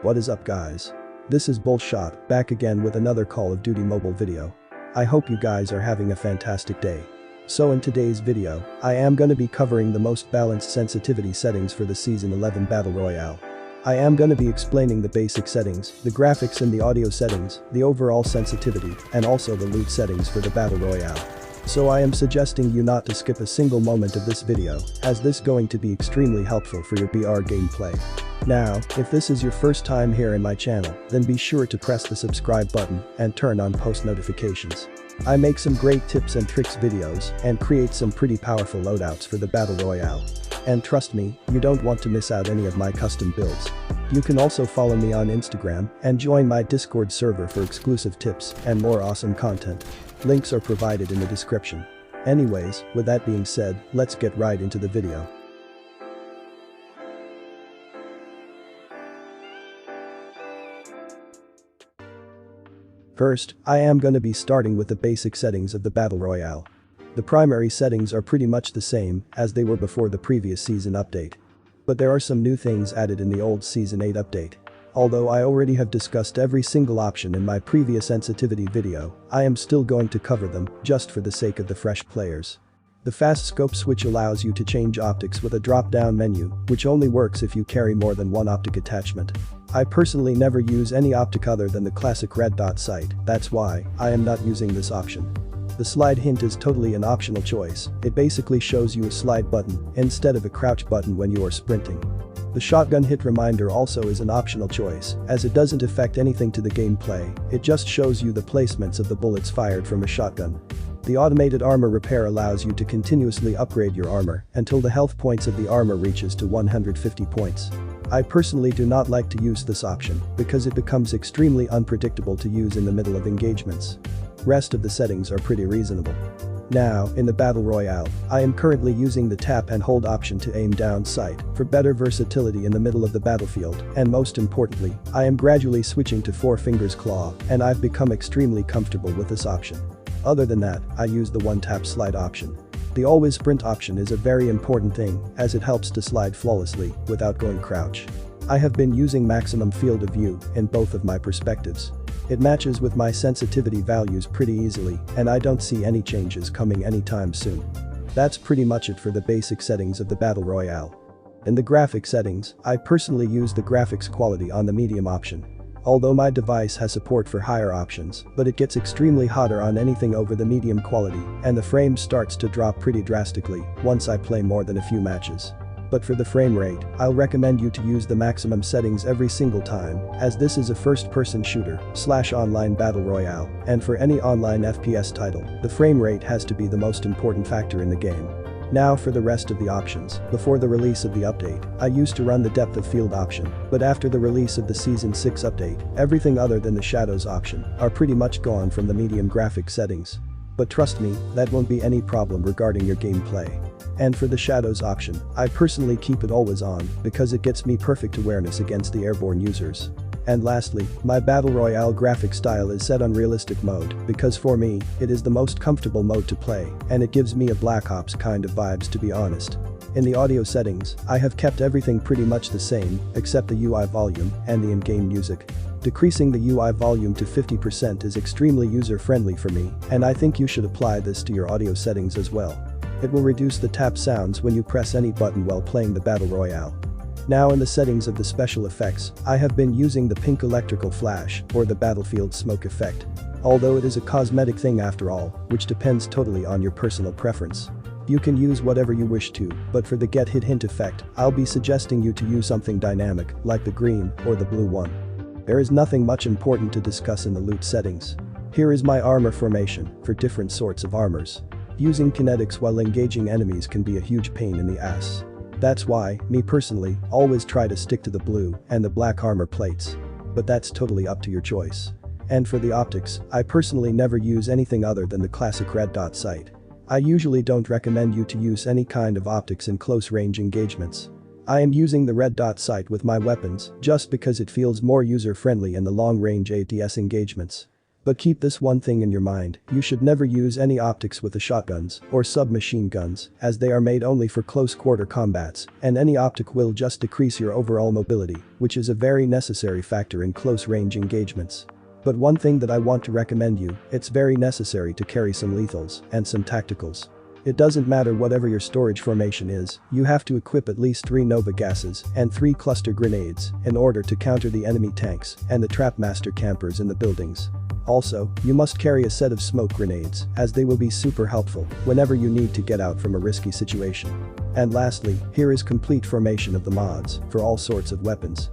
What is up guys? This is Bullshot, back again with another Call of Duty mobile video. I hope you guys are having a fantastic day. So in today's video, I am gonna be covering the most balanced sensitivity settings for the Season 11 Battle Royale. I am gonna be explaining the basic settings, the graphics and the audio settings, the overall sensitivity, and also the loot settings for the Battle Royale. So I am suggesting you not to skip a single moment of this video, as this going to be extremely helpful for your BR gameplay. Now, if this is your first time here in my channel, then be sure to press the subscribe button and turn on post notifications. I make some great tips and tricks videos and create some pretty powerful loadouts for the Battle Royale. And trust me, you don't want to miss out any of my custom builds. You can also follow me on Instagram and join my Discord server for exclusive tips and more awesome content. Links are provided in the description. Anyways, with that being said, let's get right into the video. First, I am gonna be starting with the basic settings of the Battle Royale. The primary settings are pretty much the same as they were before the previous season update. But there are some new things added in the old Season 8 update. Although I already have discussed every single option in my previous sensitivity video, I am still going to cover them just for the sake of the fresh players. The fast scope switch allows you to change optics with a drop-down menu, which only works if you carry more than one optic attachment. I personally never use any optic other than the classic red dot sight, that's why I am not using this option. The slide hint is totally an optional choice, it basically shows you a slide button instead of a crouch button when you are sprinting. The shotgun hit reminder also is an optional choice, as it doesn't affect anything to the gameplay, it just shows you the placements of the bullets fired from a shotgun. The automated armor repair allows you to continuously upgrade your armor until the health points of the armor reaches to 150 points. I personally do not like to use this option because it becomes extremely unpredictable to use in the middle of engagements. Rest of the settings are pretty reasonable. Now, in the Battle Royale, I am currently using the tap and hold option to aim down sight for better versatility in the middle of the battlefield, and most importantly, I am gradually switching to 4 fingers claw and I've become extremely comfortable with this option. Other than that, I use the one tap slide option. The always sprint option is a very important thing as it helps to slide flawlessly without going crouch. I have been using maximum field of view in both of my perspectives. It matches with my sensitivity values pretty easily and I don't see any changes coming anytime soon. That's pretty much it for the basic settings of the Battle Royale. In the graphic settings, I personally use the graphics quality on the medium option. Although my device has support for higher options, but it gets extremely hotter on anything over the medium quality and the frame starts to drop pretty drastically once I play more than a few matches. But for the frame rate, I'll recommend you to use the maximum settings every single time, as this is a first-person shooter / online battle royale, and for any online FPS title, the frame rate has to be the most important factor in the game. Now for the rest of the options. Before the release of the update, I used to run the depth of field option, but after the release of the Season 6 update, everything other than the shadows option are pretty much gone from the medium graphic settings. But trust me, that won't be any problem regarding your gameplay. And for the shadows option, I personally keep it always on because it gets me perfect awareness against the airborne users. And lastly, my Battle Royale graphic style is set on realistic mode because for me, it is the most comfortable mode to play and it gives me a Black Ops kind of vibes to be honest. In the audio settings, I have kept everything pretty much the same except the UI volume and the in-game music. Decreasing the UI volume to 50% is extremely user-friendly for me and I think you should apply this to your audio settings as well. It will reduce the tap sounds when you press any button while playing the Battle Royale. Now in the settings of the special effects, I have been using the pink electrical flash or the battlefield smoke effect. Although it is a cosmetic thing after all, which depends totally on your personal preference. You can use whatever you wish to, but for the get hit hint effect, I'll be suggesting you to use something dynamic like the green or the blue one. There is nothing much important to discuss in the loot settings. Here is my armor formation for different sorts of armors. Using kinetics while engaging enemies can be a huge pain in the ass. That's why, me personally, always try to stick to the blue and the black armor plates. But that's totally up to your choice. And for the optics, I personally never use anything other than the classic red dot sight. I usually don't recommend you to use any kind of optics in close range engagements. I am using the red dot sight with my weapons just because it feels more user-friendly in the long range ADS engagements. But keep this one thing in your mind, you should never use any optics with the shotguns or submachine guns, as they are made only for close quarter combats, and any optic will just decrease your overall mobility, which is a very necessary factor in close range engagements. But one thing that I want to recommend you, it's very necessary to carry some lethals and some tacticals. It doesn't matter whatever your storage formation is, you have to equip at least 3 Nova gases and 3 cluster grenades in order to counter the enemy tanks and the Trapmaster campers in the buildings. Also, you must carry a set of smoke grenades, as they will be super helpful whenever you need to get out from a risky situation. And lastly, here is complete formation of the mods for all sorts of weapons.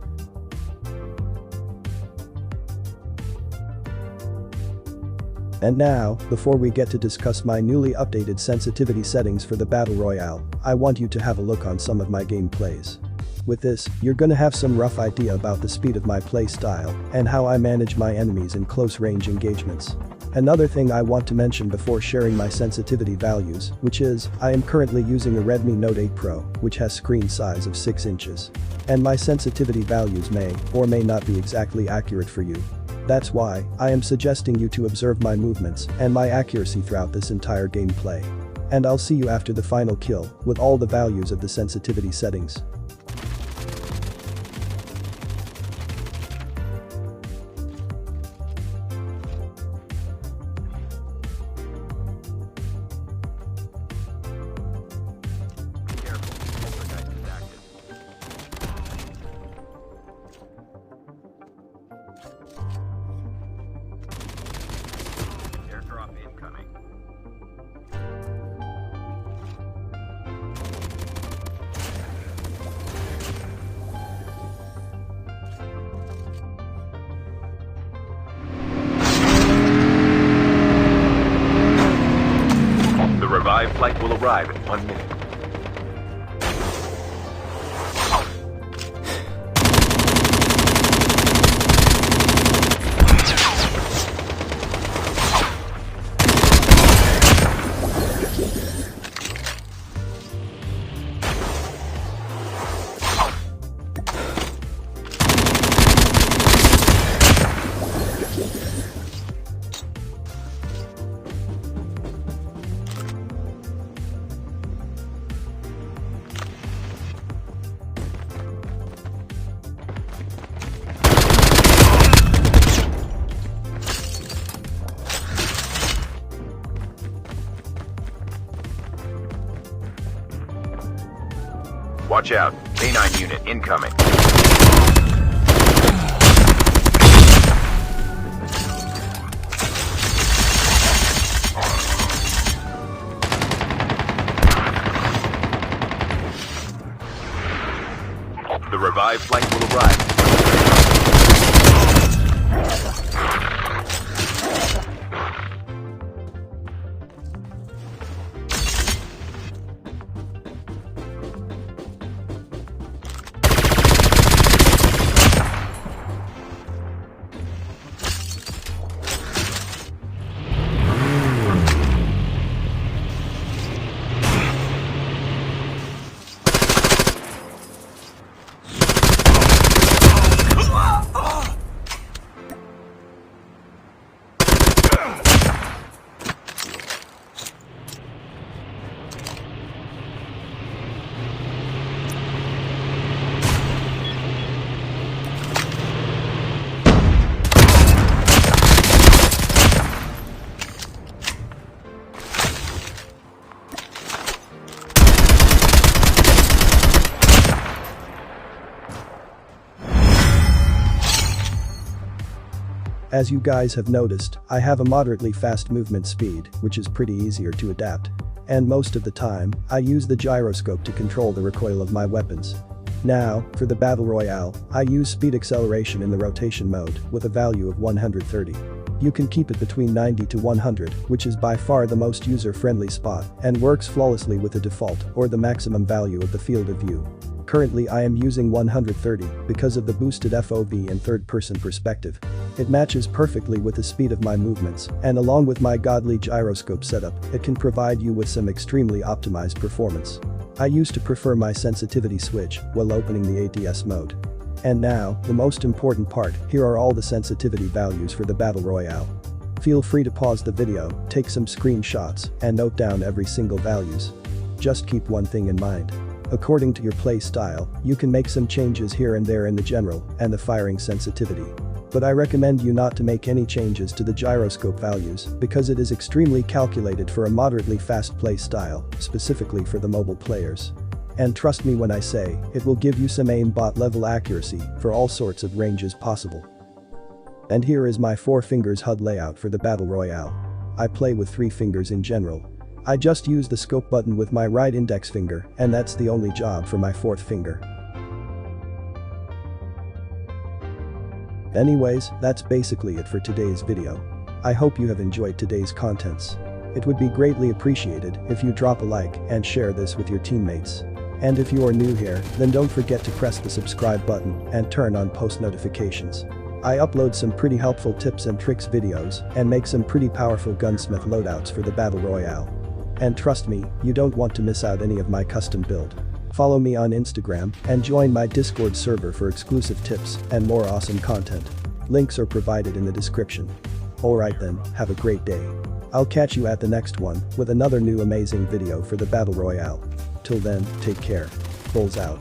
And now, before we get to discuss my newly updated sensitivity settings for the Battle Royale, I want you to have a look on some of my gameplays. With this, you're gonna have some rough idea about the speed of my play style and how I manage my enemies in close range engagements. Another thing I want to mention before sharing my sensitivity values, which is, I am currently using a Redmi Note 8 Pro, which has screen size of 6 inches. And my sensitivity values may or may not be exactly accurate for you. That's why I am suggesting you to observe my movements and my accuracy throughout this entire gameplay. And I'll see you after the final kill with all the values of the sensitivity settings. Revived flight will arrive in 1 minute. Watch out. K9 unit incoming. The revived flight will arrive. As you guys have noticed, I have a moderately fast movement speed, which is pretty easier to adapt. And most of the time, I use the gyroscope to control the recoil of my weapons. Now, for the Battle Royale, I use speed acceleration in the rotation mode with a value of 130. You can keep it between 90 to 100, which is by far the most user-friendly spot and works flawlessly with the default or the maximum value of the field of view. Currently I am using 130 because of the boosted FOV and third-person perspective. It matches perfectly with the speed of my movements, and along with my godly gyroscope setup, it can provide you with some extremely optimized performance. I used to prefer my sensitivity switch while opening the ATS mode. And now, the most important part, here are all the sensitivity values for the Battle Royale. Feel free to pause the video, take some screenshots, and note down every single values. Just keep one thing in mind. According to your play style, you can make some changes here and there in the general and the firing sensitivity. But I recommend you not to make any changes to the gyroscope values because it is extremely calculated for a moderately fast play style, specifically for the mobile players. And trust me when I say, it will give you some aimbot level accuracy for all sorts of ranges possible. And here is my 4 fingers HUD layout for the Battle Royale. I play with 3 fingers in general. I just use the scope button with my right index finger, and that's the only job for my 4th finger. Anyways, that's basically it for today's video. I hope you have enjoyed today's contents. It would be greatly appreciated if you drop a like and share this with your teammates. And if you are new here, then don't forget to press the subscribe button and turn on post notifications. I upload some pretty helpful tips and tricks videos and make some pretty powerful gunsmith loadouts for the Battle Royale. And trust me, you don't want to miss out any of my custom build. Follow me on Instagram and join my Discord server for exclusive tips and more awesome content. Links are provided in the description. Alright then, have a great day. I'll catch you at the next one with another new amazing video for the Battle Royale. Till then, take care. Bulls out.